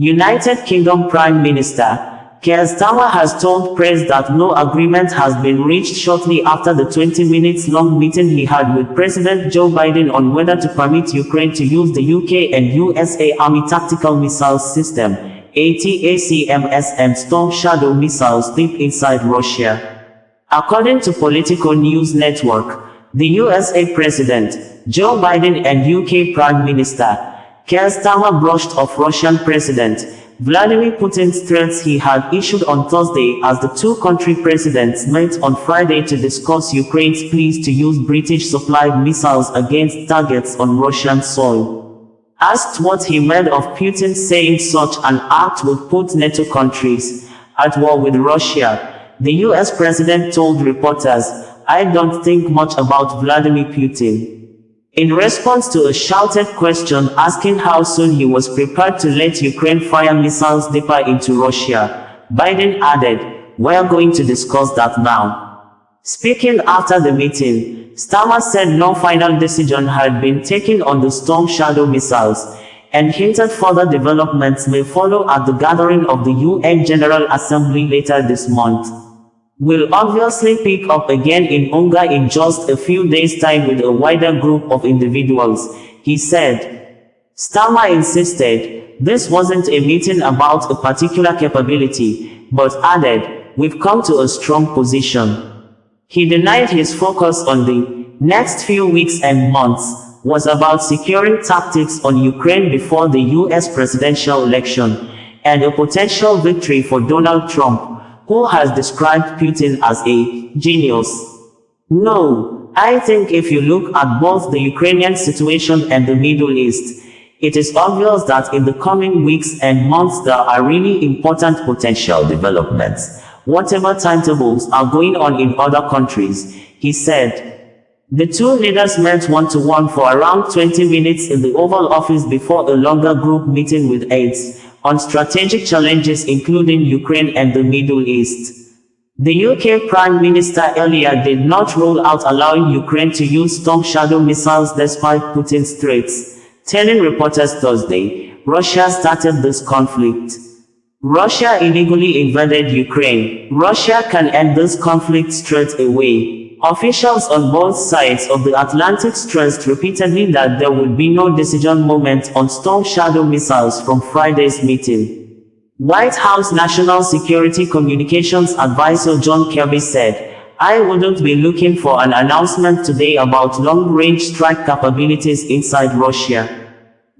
United Kingdom Prime Minister Keir Starmer has told press that no agreement has been reached shortly after the 20-minute-long meeting he had with President Joe Biden on whether to permit Ukraine to use the UK and USA Army Tactical Missiles System (ATACMS) and Storm Shadow missiles deep inside Russia. According to Politico News Network, the USA President Joe Biden and UK Prime Minister Keir Starmer brushed off Russian President Vladimir Putin's threats he had issued on Thursday as the two-country presidents met on Friday to discuss Ukraine's pleas to use British-supplied missiles against targets on Russian soil. Asked what he made of Putin saying such an act would put NATO countries at war with Russia, the US president told reporters, "I don't think much about Vladimir Putin." In response to a shouted question asking how soon he was prepared to let Ukraine fire missiles deeper into Russia, Biden added, "We're going to discuss that now." Speaking after the meeting, Starmer said no final decision had been taken on the Storm Shadow missiles, and hinted further developments may follow at the gathering of the UN General Assembly later this month. "Will obviously pick up again in Hungary in just a few days' time with a wider group of individuals," he said. Starmer insisted this wasn't a meeting about a particular capability, but added, "We've come to a strong position." He denied his focus on the next few weeks and months was about securing tactics on Ukraine before the US presidential election, and a potential victory for Donald Trump, who has described Putin as a genius. "No, I think if you look at both the Ukrainian situation and the Middle East, it is obvious that in the coming weeks and months there are really important potential developments, whatever timetables are going on in other countries," he said. The two leaders met one-to-one for around 20 minutes in the Oval Office before a longer group meeting with aides on strategic challenges including Ukraine and the Middle East. The UK Prime Minister earlier did not rule out allowing Ukraine to use Storm Shadow missiles despite Putin's threats, telling reporters Thursday, "Russia started this conflict. Russia illegally invaded Ukraine. Russia can end this conflict straight away." Officials on both sides of the Atlantic stressed repeatedly that there would be no decision moment on Storm Shadow missiles from Friday's meeting. White House National Security Communications Advisor John Kirby said, "I wouldn't be looking for an announcement today about long-range strike capabilities inside Russia.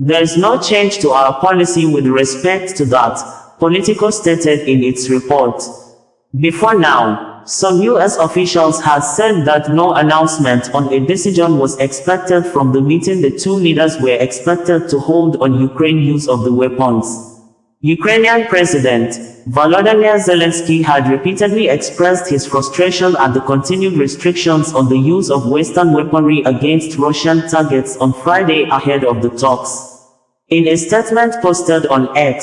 There's no change to our policy with respect to that," Politico stated in its report. Before now, some U.S. officials had said that no announcement on a decision was expected from the meeting the two leaders were expected to hold on Ukraine's use of the weapons. Ukrainian President Volodymyr Zelensky had repeatedly expressed his frustration at the continued restrictions on the use of Western weaponry against Russian targets on Friday ahead of the talks. In a statement posted on X,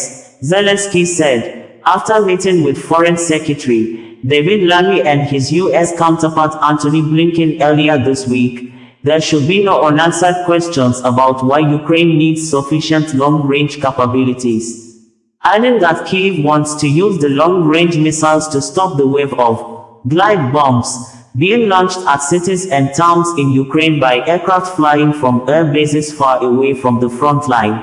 Zelensky said, after meeting with Foreign Secretary David Lammy and his U.S. counterpart Antony Blinken earlier this week, there should be no unanswered questions about why Ukraine needs sufficient long-range capabilities, adding that Kyiv wants to use the long-range missiles to stop the wave of glide bombs being launched at cities and towns in Ukraine by aircraft flying from air bases far away from the front line.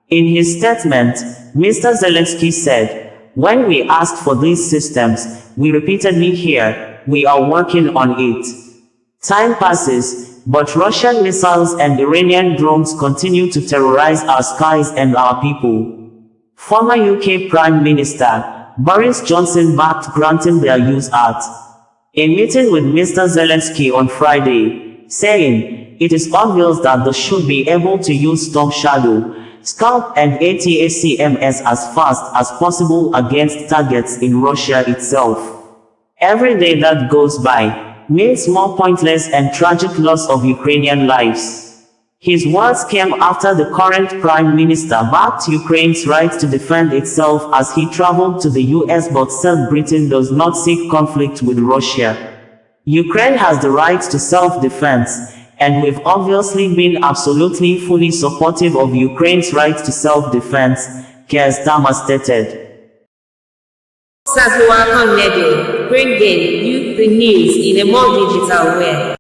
In his statement, Mr. Zelensky said, "When we asked for these systems, we repeatedly hear, we are working on it. Time passes, but Russian missiles and Iranian drones continue to terrorize our skies and our people." Former UK Prime Minister Boris Johnson backed granting their use at a meeting with Mr. Zelensky on Friday, saying, "It is obvious that they should be able to use Storm Shadow, Scalp and ATACMS as fast as possible against targets in Russia itself. Every day that goes by means more pointless and tragic loss of Ukrainian lives." His words came after the current Prime Minister backed Ukraine's right to defend itself as he traveled to the US but said Britain does not seek conflict with Russia. "Ukraine has the right to self-defense, and we've obviously been absolutely fully supportive of Ukraine's right to self-defense," Keir Starmer stated. Bringing you the news in a more digital way.